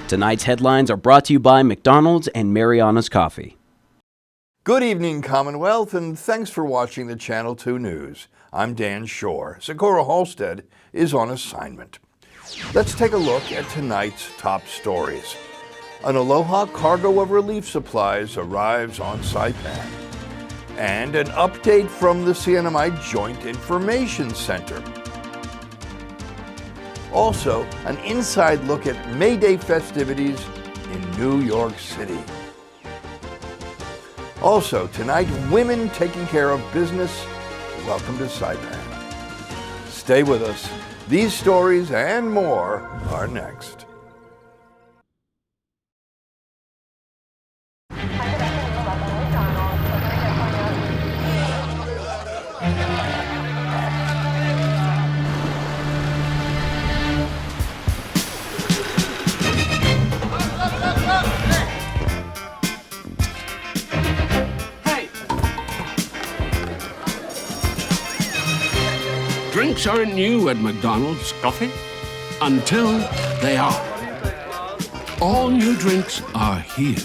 Tonight's headlines are brought to you by McDonald's and Mariana's Coffee. Good evening, Commonwealth, and thanks for watching the Channel 2 News. I'm Dan Shore. Socorro Halstead is on assignment. Let's take a look at tonight's top stories. An Aloha cargo of relief supplies arrives on Saipan. And an update from the CNMI Joint Information Center. Also, an inside look at May Day festivities in New York City. Also, tonight, women taking care of business. Welcome to Saipan. Stay with us. These stories and more are next. Drinks aren't new at McDonald's. Coffee? Until they are. All new drinks are here.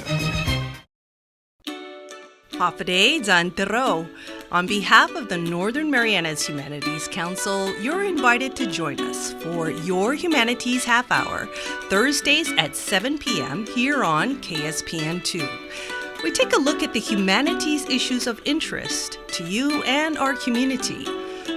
Hafaday Zantero. On behalf of the Northern Marianas Humanities Council, you're invited to join us for your Humanities Half Hour, Thursdays at 7 p.m. here on KSPN2. We take a look at the humanities issues of interest to you and our community.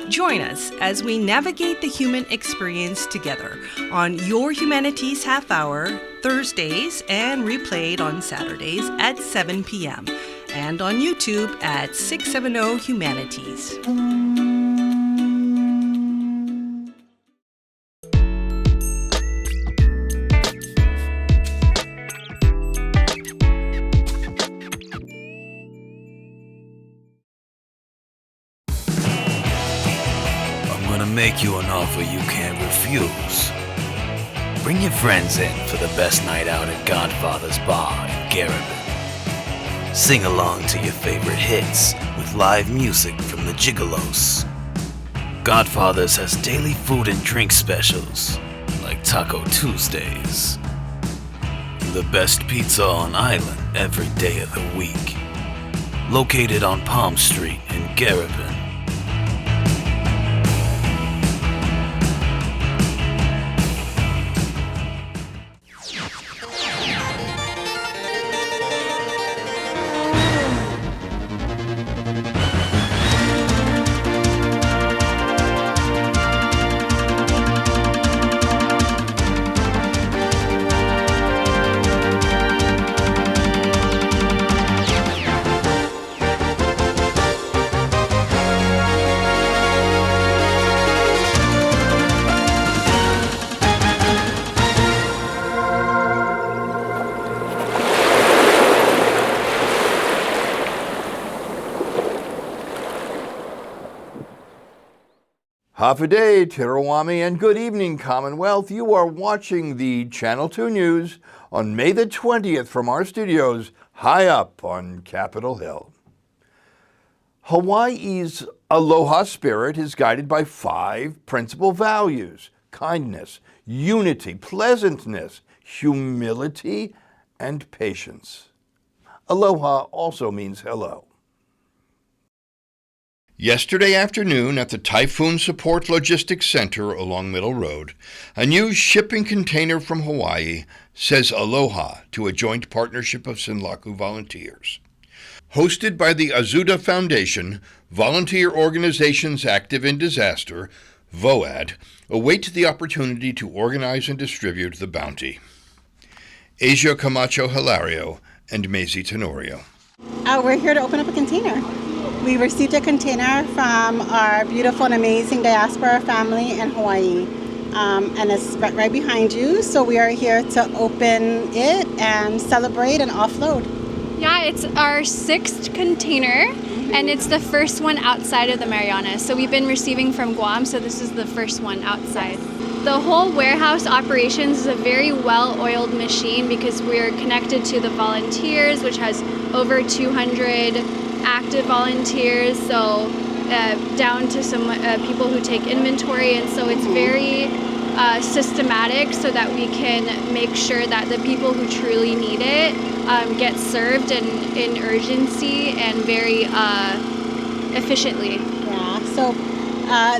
Join us as we navigate the human experience together on Your Humanities Half Hour, Thursdays, and replayed on Saturdays at 7 p.m. and on YouTube at 670 Humanities. Make you an offer you can't refuse. Bring your friends in for the best night out at Godfather's Bar in Garabin. Sing along to your favorite hits with live music from the Gigolos. Godfather's has daily food and drink specials like Taco Tuesdays. The best pizza on island every day of the week. Located on Palm Street in Garabin. Hafaday, Tirawami, and good evening, Commonwealth. You are watching the Channel 2 News on May the 20th from our studios high up on Capitol Hill. Hawaii's Aloha spirit is guided by 5 principal values: kindness, unity, pleasantness, humility, and patience. Aloha also means hello. Yesterday afternoon at the Typhoon Support Logistics Center along Middle Road, a new shipping container from Hawaii says Aloha to a joint partnership of Sinlaku volunteers. Hosted by the Azuda Foundation, volunteer organizations active in disaster, VOAD, await the opportunity to organize and distribute the bounty. Asia Camacho Hilario and Maisie Tenorio. We're here to open up a container. We received a container from our beautiful and amazing diaspora family in Hawaii, and it's right behind you. So we are here to open it and celebrate and offload. Yeah, it's our 6th container, and it's the first one outside of the Marianas. So we've been receiving from Guam, so this is the first one outside. The whole warehouse operations is a very well-oiled machine because we're connected to the volunteers, which has over 200 active volunteers, so down to some people who take inventory, and so it's very systematic so that we can make sure that the people who truly need it get served in urgency and very efficiently. Yeah, so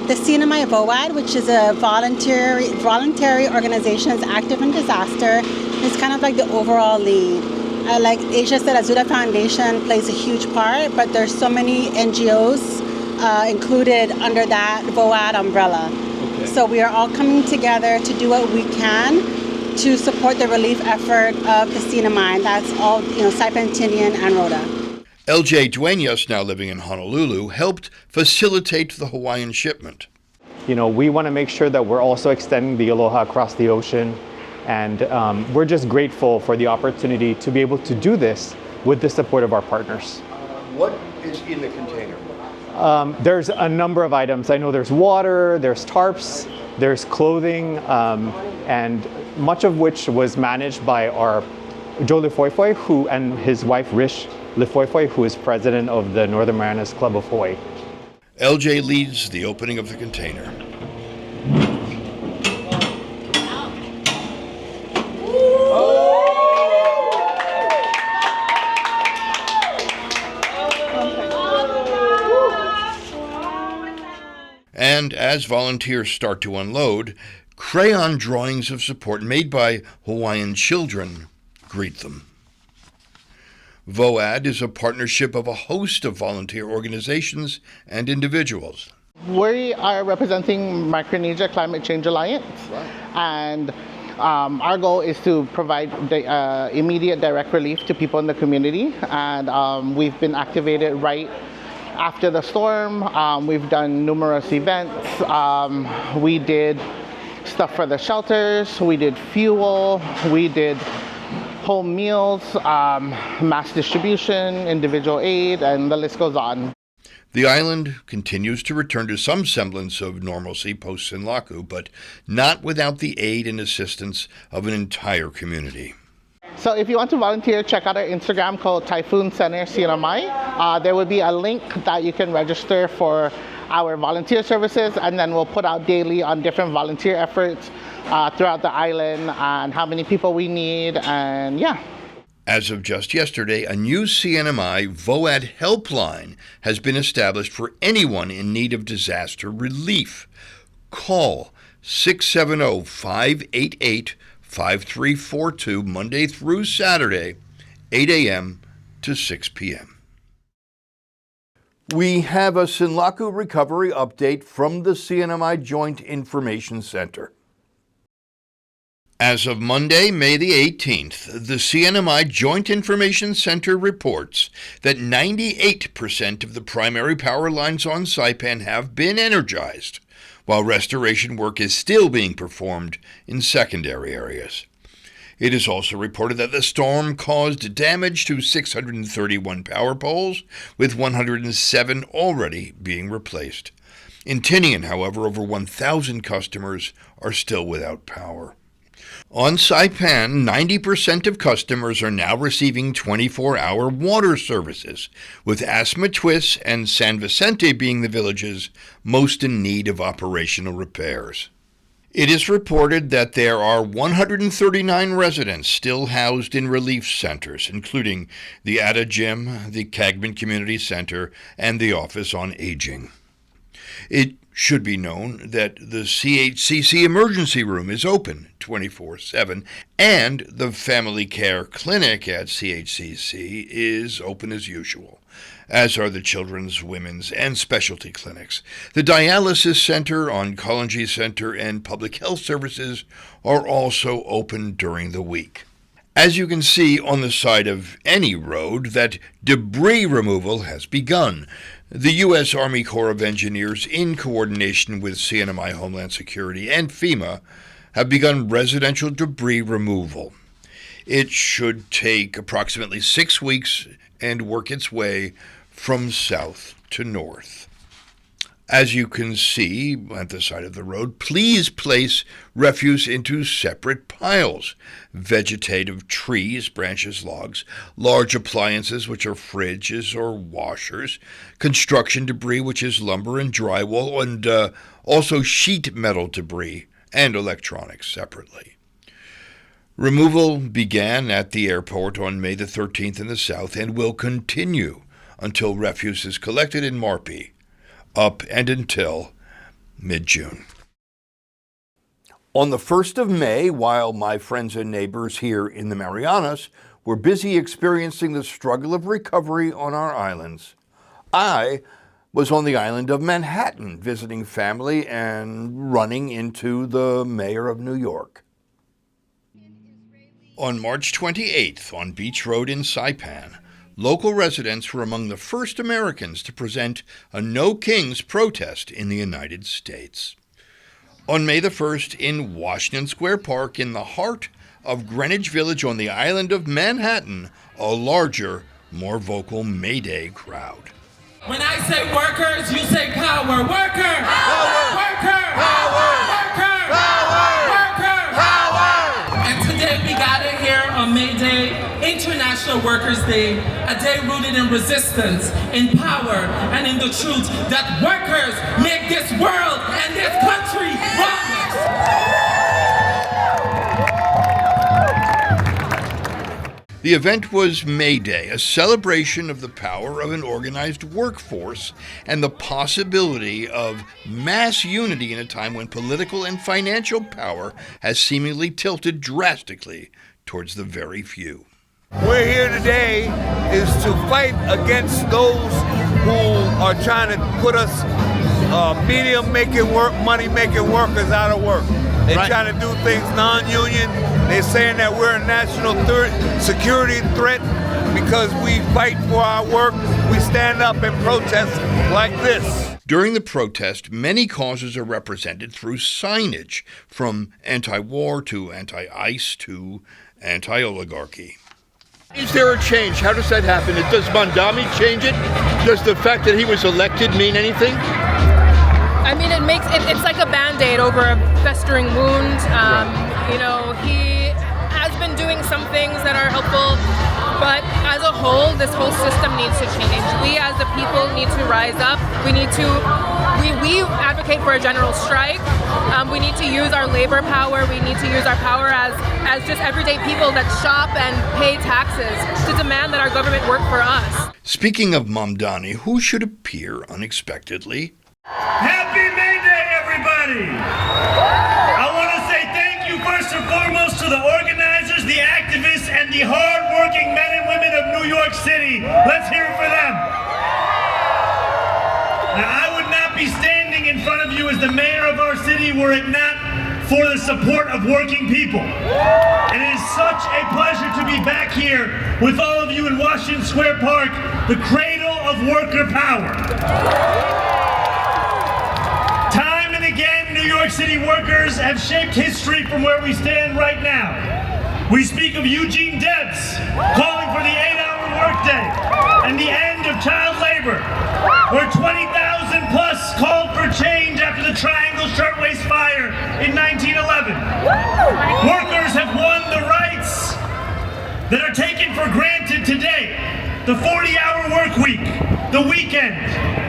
the CNMI VOAD, which is a voluntary organizations active in disaster, is kind of like the overall lead. Like Asia said, Azuda Foundation plays a huge part, but there's so many NGOs included under that VOAD umbrella. Okay. So we are all coming together to do what we can to support the relief effort of the CNMI, and that's all, Saipan, Tinian, and Rhoda. LJ Duenas, now living in Honolulu, helped facilitate the Hawaiian shipment. We want to make sure that we're also extending the aloha across the ocean. And we're just grateful for the opportunity to be able to do this with the support of our partners. What is in the container? There's a number of items. I know there's water, there's tarps, there's clothing, and much of which was managed by our Joe Lefoifoi, and his wife Rish Lefoifoi, who is president of the Northern Marianas Club of Hawaii. LJ leads the opening of the container. And as volunteers start to unload, crayon drawings of support made by Hawaiian children greet them. VOAD is a partnership of a host of volunteer organizations and individuals. We are representing Micronesia Climate Change Alliance, and our goal is to provide immediate direct relief to people in the community, and we've been activated right after the storm. We've done numerous events. We did stuff for the shelters, we did fuel, we did home meals, mass distribution, individual aid, and the list goes on. The island continues to return to some semblance of normalcy post-Sinlaku, but not without the aid and assistance of an entire community. So if you want to volunteer, check out our Instagram called Typhoon Center CNMI. There will be a link that you can register for our volunteer services, and then we'll put out daily on different volunteer efforts throughout the island and how many people we need, and yeah. As of just yesterday, a new CNMI VOAD helpline has been established for anyone in need of disaster relief. Call 670-588-5342 Monday through Saturday, 8 a.m. to 6 p.m. We have a Sinlaku recovery update from the CNMI Joint Information Center. As of Monday, May the 18th, the CNMI Joint Information Center reports that 98% of the primary power lines on Saipan have been energized, while restoration work is still being performed in secondary areas. It is also reported that the storm caused damage to 631 power poles, with 107 already being replaced. In Tinian, however, over 1,000 customers are still without power. On Saipan, 90% of customers are now receiving 24-hour water services, with Asmatwis and San Vicente being the villages most in need of operational repairs. It is reported that there are 139 residents still housed in relief centers, including the Ada Gym, the Cagman Community Center, and the Office on Aging. It should be known that the CHCC emergency room is open 24/7, and the family care clinic at CHCC is open as usual, as are the children's, women's, and specialty clinics. The dialysis center, oncology center, and public health services are also open during the week. As you can see on the side of any road, that debris removal has begun. The U.S. Army Corps of Engineers, in coordination with CNMI Homeland Security and FEMA, have begun residential debris removal. It should take approximately 6 weeks and work its way from south to north. As you can see at the side of the road, please place refuse into separate piles. Vegetative trees, branches, logs, large appliances, which are fridges or washers, construction debris, which is lumber and drywall, and also sheet metal debris and electronics separately. Removal began at the airport on May the 13th in the south and will continue until refuse is collected in Marpy, up and until mid-June. On the 1st of May, while my friends and neighbors here in the Marianas were busy experiencing the struggle of recovery on our islands, I was on the island of Manhattan visiting family and running into the mayor of New York. On March 28th, on Beach Road in Saipan, local residents were among the first Americans to present a No Kings protest in the United States. On May the 1st, in Washington Square Park, in the heart of Greenwich Village on the island of Manhattan, a larger, more vocal Mayday crowd. When I say workers, you say power. Worker! Power! Worker! Power! Worker! Power! Worker! Power! And today we gather here on May Day, International Workers' Day, a day rooted in resistance, in power, and in the truth that workers make this world and this country progress. The event was May Day, a celebration of the power of an organized workforce and the possibility of mass unity in a time when political and financial power has seemingly tilted drastically towards the very few. We're here today is to fight against those who are trying to put us money-making workers out of work. They're trying to do things non-union. They're saying that we're a national security threat because we fight for our work. We stand up and protest like this. During the protest, many causes are represented through signage, from anti-war to anti-ICE to anti-oligarchy. Is there a change? How does that happen? Does Mondami change it? Does the fact that he was elected mean anything? I mean, it's like a Band-Aid over a festering wound. You know, he has been doing some things that are helpful, but as a whole, this whole system needs to change. We as the people need to rise up. We advocate for a general strike. We need to use our labor power. We need to use our power as just everyday people that shop and pay taxes to demand that our government work for us. Speaking of Mamdani, who should appear unexpectedly? Happy May Day, everybody! I want to say thank you first and foremost to the organizers, the activists, and the hard-working men and women of New York City. Let's hear it for them. Now, I would not be standing in front of you as the mayor of our city were it not for the support of working people. And it is such a pleasure to be back here with all of you in Washington Square Park, the cradle of worker power. Again, New York City workers have shaped history from where we stand right now. We speak of Eugene Debs calling for the 8-hour workday and the end of child labor, where 20,000 plus called for change after the Triangle Shirtwaist Fire in 1911. Workers have won the rights that are taken for granted today. The 40-hour work week, the weekend,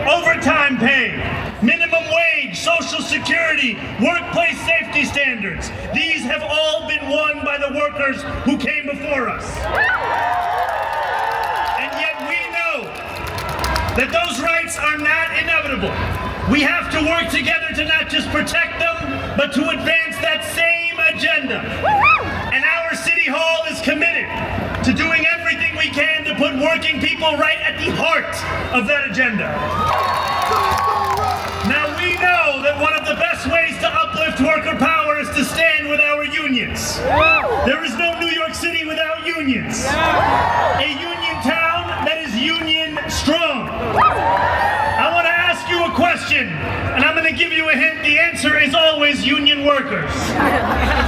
overtime pay, minimum wage, Social Security, workplace safety standards. These have all been won by the workers who came before us. And yet we know that those rights are not inevitable. We have to work together to not just protect them, but to advance that same agenda. And our City Hall is committed to doing everything we can to put working people right at the heart of that agenda. Now we know that one of the best ways to uplift worker power is to stand with our unions. There is no New York City without unions. A union town that is union strong. I want to ask you a question, and I'm going to give you a hint. The answer is always union workers.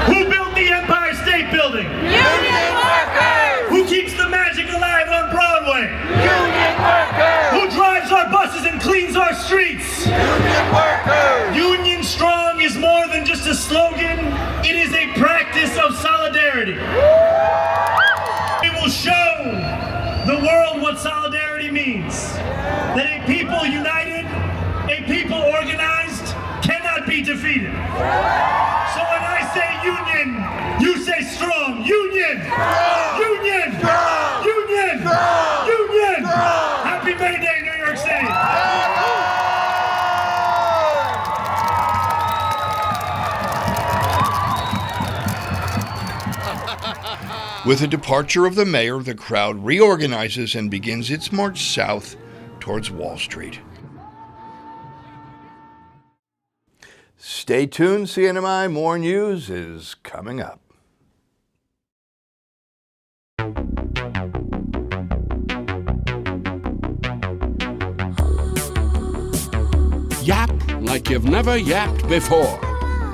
Who built the Empire State Building? Union workers! Who keeps the magic alive on Broadway? Union workers! Who drives our buses and cleans our streets? Union workers! Union strong is more than just a slogan. It is a practice of solidarity. We will show the world what solidarity means. That a people united, a people organized, cannot be defeated. So Union! Union! Union! Union! Happy Mayday, New York City! With the departure of the mayor, the crowd reorganizes and begins its march south towards Wall Street. Stay tuned, CNMI. More news is coming up. Yap like you've never yapped before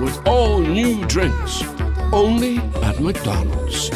with all new drinks, only at McDonald's.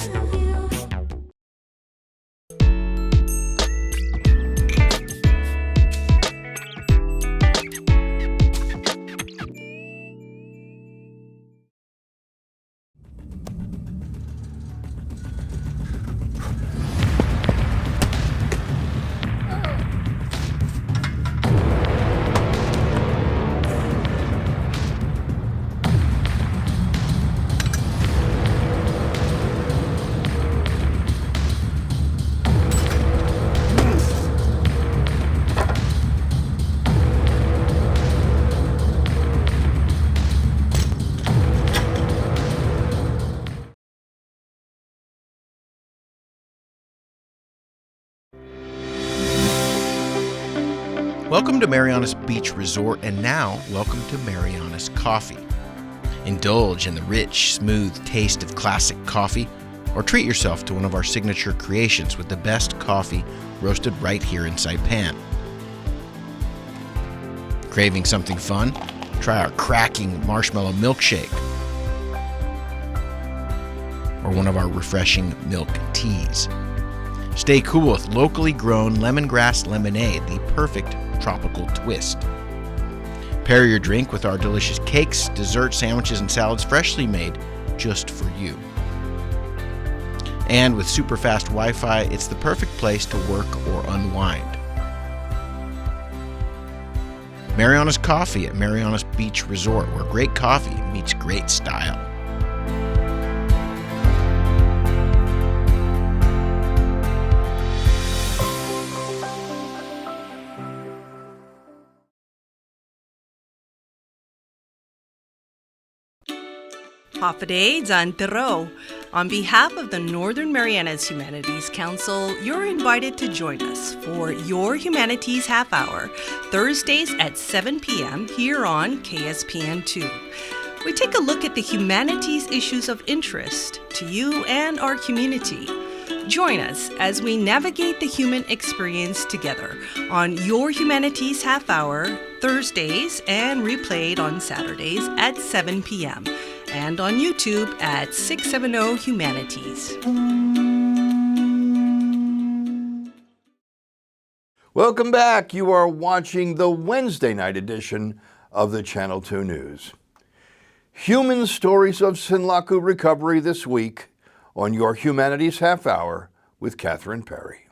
Welcome to Marianas Beach Resort, and now welcome to Marianas Coffee. Indulge in the rich, smooth taste of classic coffee, or treat yourself to one of our signature creations with the best coffee roasted right here in Saipan. Craving something fun? Try our cracking marshmallow milkshake, or one of our refreshing milk teas. Stay cool with locally grown lemongrass lemonade, the perfect tropical twist. Pair your drink with our delicious cakes, desserts, sandwiches, and salads freshly made just for you. And with super fast Wi-Fi, it's the perfect place to work or unwind. Marianas Coffee at Marianas Beach Resort, where great coffee meets great style. Hafaday Zantero. On behalf of the Northern Marianas Humanities Council, you're invited to join us for your Humanities Half Hour, Thursdays at 7 p.m. here on KSPN2. We take a look at the humanities issues of interest to you and our community. Join us as we navigate the human experience together on your Humanities Half Hour, Thursdays, and replayed on Saturdays at 7 p.m. and on YouTube at 670 Humanities. Welcome back. You are watching the Wednesday night edition of the Channel 2 News. Human stories of Sinlaku recovery this week on your Humanities Half Hour with Catherine Perry.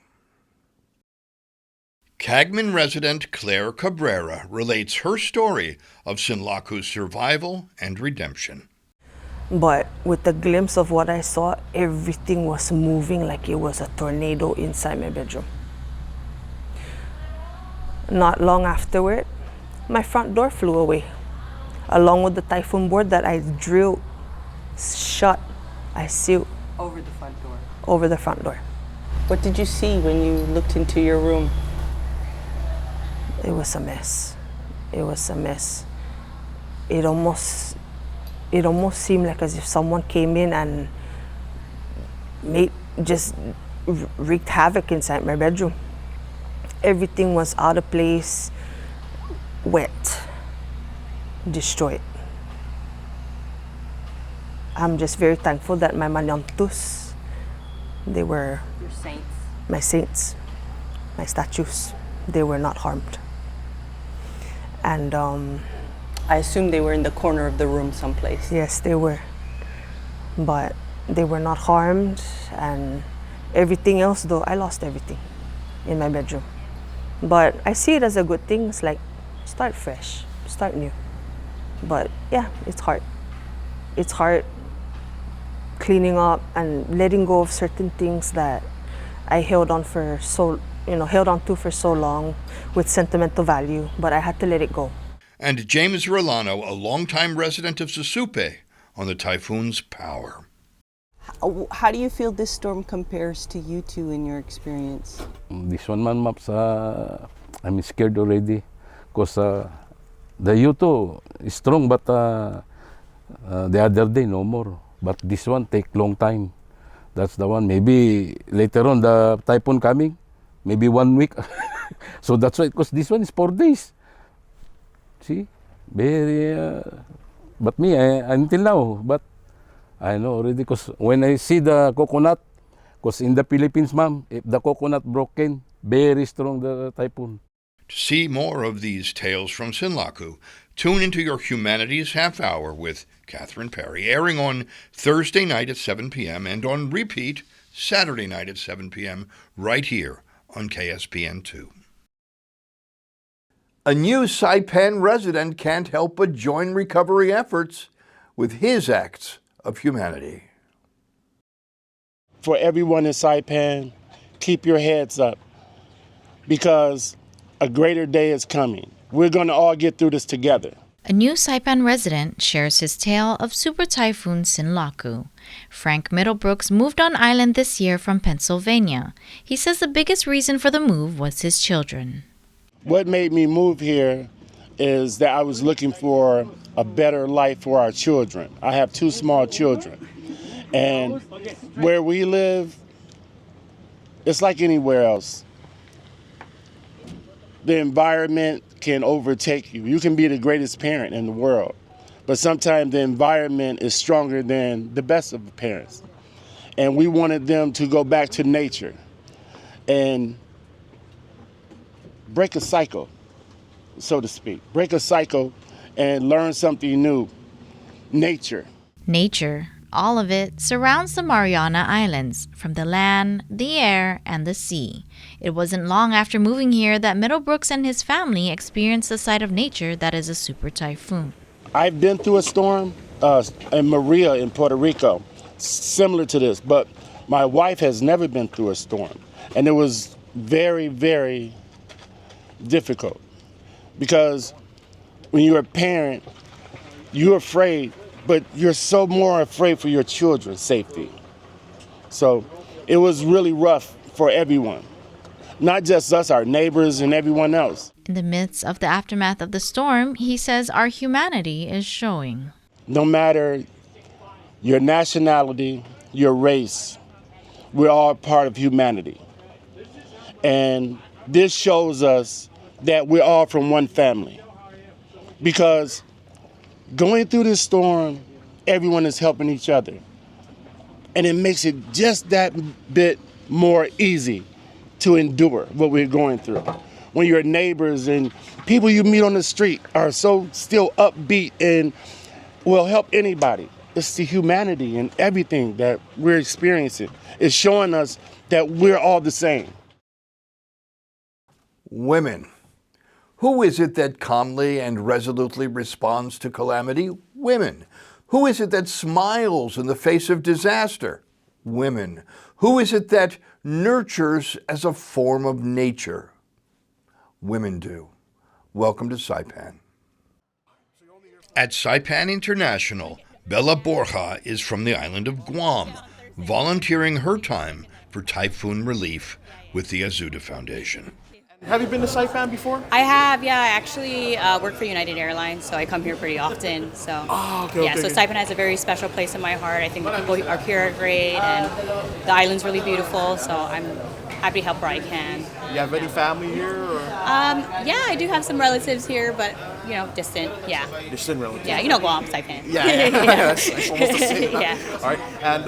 Cagman resident Claire Cabrera relates her story of Sinlaku's survival and redemption. But with the glimpse of what I saw, everything was moving like it was a tornado inside my bedroom. Not long afterward, my front door flew away, along with the Typhoon board that I drilled shut. I sealed. Over the front door? Over the front door. What did you see when you looked into your room? It was a mess. It was a mess. It almost seemed like as if someone came in and wreaked havoc inside my bedroom. Everything was out of place, wet, destroyed. I'm just very thankful that my manyantus, they were your saints. My saints, my statues, they were not harmed. And I assume they were in the corner of the room someplace. Yes, they were. But they were not harmed, and everything else, though, I lost everything in my bedroom. But I see it as a good thing. It's like, start fresh, start new. But yeah, it's hard. It's hard cleaning up and letting go of certain things that I held on to for so long with sentimental value, but I had to let it go. And James Rolano, a longtime resident of Susupe, on the typhoon's power. How do you feel this storm compares to you two in your experience? This one man maps, I'm scared already because the U2 is strong, but the other day no more. But this one take long time. That's the one. Maybe later on the typhoon coming, maybe 1 week. So that's why, because this one is 4 days. See, very. But me, until now, but I know already because when I see the coconut, because in the Philippines, ma'am, if the coconut broken, very strong the typhoon. To see more of these tales from Sinlaku, tune into your Humanities Half Hour with Catherine Perry, airing on Thursday night at 7 p.m. and on repeat Saturday night at 7 p.m. right here on KSPN2. A new Saipan resident can't help but join recovery efforts with his acts of humanity. For everyone in Saipan, keep your heads up because a greater day is coming. We're going to all get through this together. A new Saipan resident shares his tale of Super Typhoon Sinlaku. Frank Middlebrooks moved on island this year from Pennsylvania. He says the biggest reason for the move was his children. What made me move here is that I was looking for a better life for our children. I have 2 small children. And where we live, it's like anywhere else. The environment can overtake you. You can be the greatest parent in the world, but sometimes the environment is stronger than the best of the parents. And we wanted them to go back to nature and break a cycle, so to speak. Break a cycle and learn something new. Nature. Nature, all of it, surrounds the Mariana Islands, from the land, the air, and the sea. It wasn't long after moving here that Middlebrooks and his family experienced the sight of nature that is a super typhoon. I've been through a storm in Maria in Puerto Rico, similar to this, but my wife has never been through a storm. And it was very, very difficult because when you're a parent, you're afraid, but you're so more afraid for your children's safety. So it was really rough for everyone, not just us, our neighbors and everyone else. In the midst of the aftermath of the storm, he says our humanity is showing. No matter your nationality, your race, we're all part of humanity. And this shows us that we're all from one family. Because going through this storm, everyone is helping each other. And it makes it just that bit more easy to endure what we're going through. When your neighbors and people you meet on the street are so still upbeat and will help anybody. It's the humanity and everything that we're experiencing. It's showing us that we're all the same. Women. Who is it that calmly and resolutely responds to calamity? Women. Who is it that smiles in the face of disaster? Women. Who is it that nurtures as a form of nature? Women do. Welcome to Saipan. At Saipan International, Bella Borja is from the island of Guam, volunteering her time for typhoon relief with the Azuda Foundation. Have you been to Saipan before? I have, yeah. I actually work for United Airlines, so I come here pretty often. So, so Saipan has a very special place in my heart. I think the people are here are great, and the island's really beautiful, so I'm happy to help where I can. You have any family here? Or? Yeah, I do have some relatives here, but, distant, yeah. Distant relatives? Yeah, Guam, Saipan. Yeah. That's almost the same. Yeah. All right, and,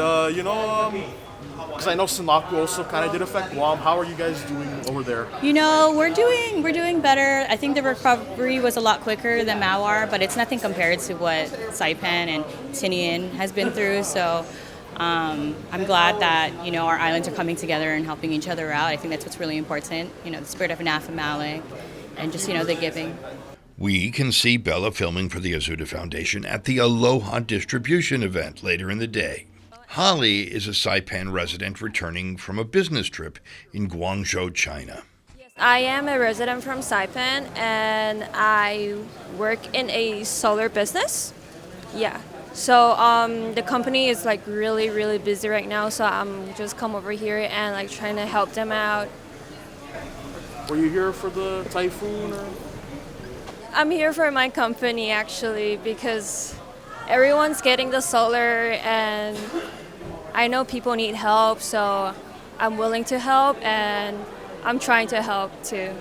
because I know Sinlaku also kind of did affect Guam. How are you guys doing over there? We're doing better. I think the recovery was a lot quicker than Mawar, but it's nothing compared to what Saipan and Tinian has been through. So I'm glad that our islands are coming together and helping each other out. I think that's what's really important. The spirit of Nafa Malik and just the giving. We can see Bella filming for the Azuda Foundation at the Aloha distribution event later in the day. Holly is a Saipan resident returning from a business trip in Guangzhou, China. I am a resident from Saipan and I work in a solar business. Yeah. So the company is like really busy right now, so I'm just come over here and like trying to help them out. Were you here for the typhoon? Or? I'm here for my company actually because everyone's getting the solar and I know people need help, so I'm willing to help and I'm trying to help too.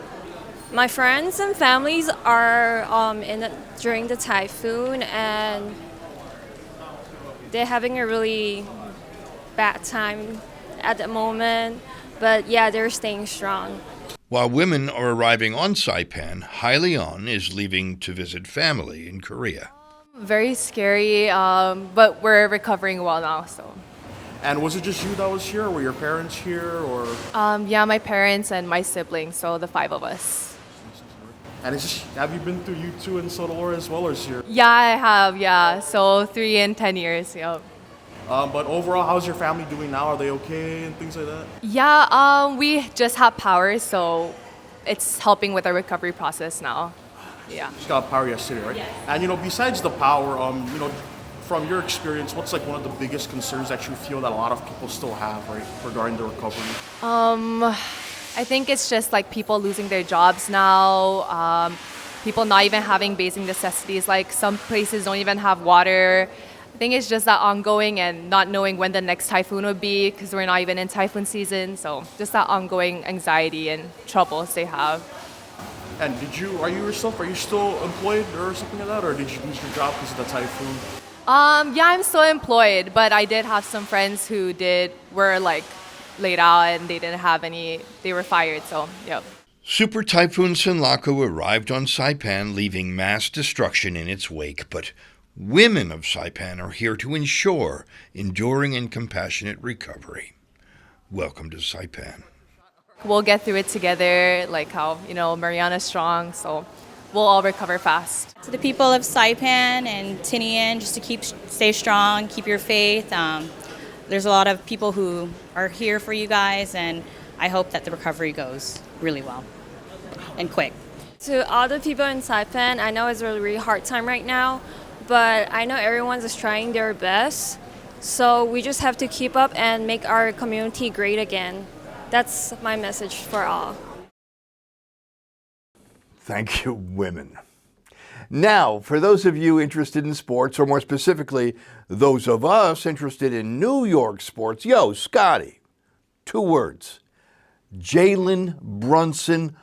My friends and families are during the typhoon and they're having a really bad time at the moment, but yeah, they're staying strong. While women are arriving on Saipan, Hai Leon is leaving to visit family in Korea. Very scary, but we're recovering well now, so. And was it just you that was here, or were your parents here, or? Yeah, my parents and my siblings, so the 5 of us. And have you been through U2 and Sodalore as well, or is your? Yeah, I have, yeah. So 3 and 10 years, yeah. But overall, how's your family doing now? Are they okay and things like that? Yeah, we just have power, so it's helping with our recovery process now. Yeah. Just got power yesterday, right? Yes. And besides the power, from your experience, what's like one of the biggest concerns that you feel that a lot of people still have, right, regarding the recovery? I think it's just like people losing their jobs now, people not even having basic necessities, like some places don't even have water. I think it's just that ongoing and not knowing when the next typhoon would be because we're not even in typhoon season, so just that ongoing anxiety and troubles they have. And are you still employed or something like that, or did you lose your job because of the typhoon? Yeah, I'm still employed, but I did have some friends who were like laid out and they didn't have they were fired, so yep. Super Typhoon Sinlaku arrived on Saipan, leaving mass destruction in its wake, but women of Saipan are here to ensure enduring and compassionate recovery. Welcome to Saipan. We'll get through it together, like how, Mariana's strong, so we'll all recover fast. To the people of Saipan and Tinian, just to stay strong, keep your faith. There's a lot of people who are here for you guys, and I hope that the recovery goes really well and quick. To all the people in Saipan, I know it's a really hard time right now, but I know everyone's just trying their best. So we just have to keep up and make our community great again. That's my message for all. Thank you, women. Now, for those of you interested in sports, or more specifically, those of us interested in New York sports, yo, Scotty, 2 words. Jalen Brunson,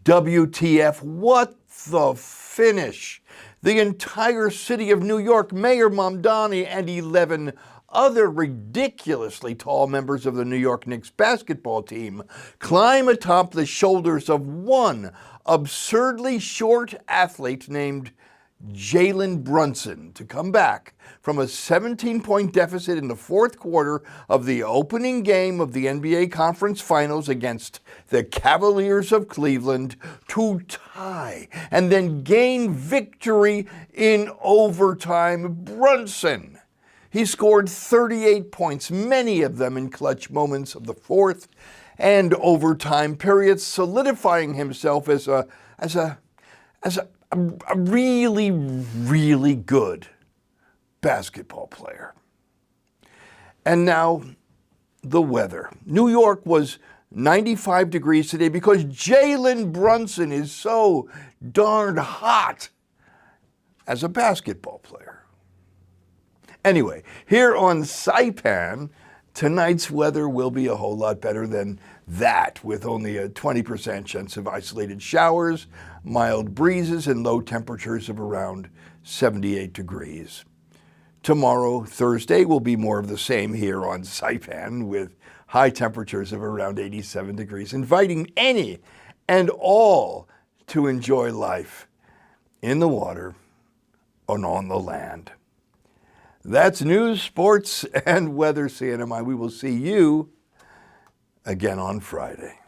WTF, what the finish? The entire city of New York, Mayor Mamdani, and 11 other ridiculously tall members of the New York Knicks basketball team climb atop the shoulders of one absurdly short athlete named Jalen Brunson to come back from a 17-point deficit in the 4th quarter of the opening game of the NBA Conference Finals against the Cavaliers of Cleveland to tie and then gain victory in overtime. Brunson. He scored 38 points, many of them in clutch moments of the 4th and overtime periods, solidifying himself as a really, really good basketball player. And now the weather. New York was 95 degrees today because Jalen Brunson is so darn hot as a basketball player. Anyway, here on Saipan, tonight's weather will be a whole lot better than that, with only a 20% chance of isolated showers, mild breezes, and low temperatures of around 78 degrees. Tomorrow, Thursday, will be more of the same here on Saipan, with high temperatures of around 87 degrees, inviting any and all to enjoy life in the water and on the land. That's news, sports, and weather, CNMI. We will see you again on Friday.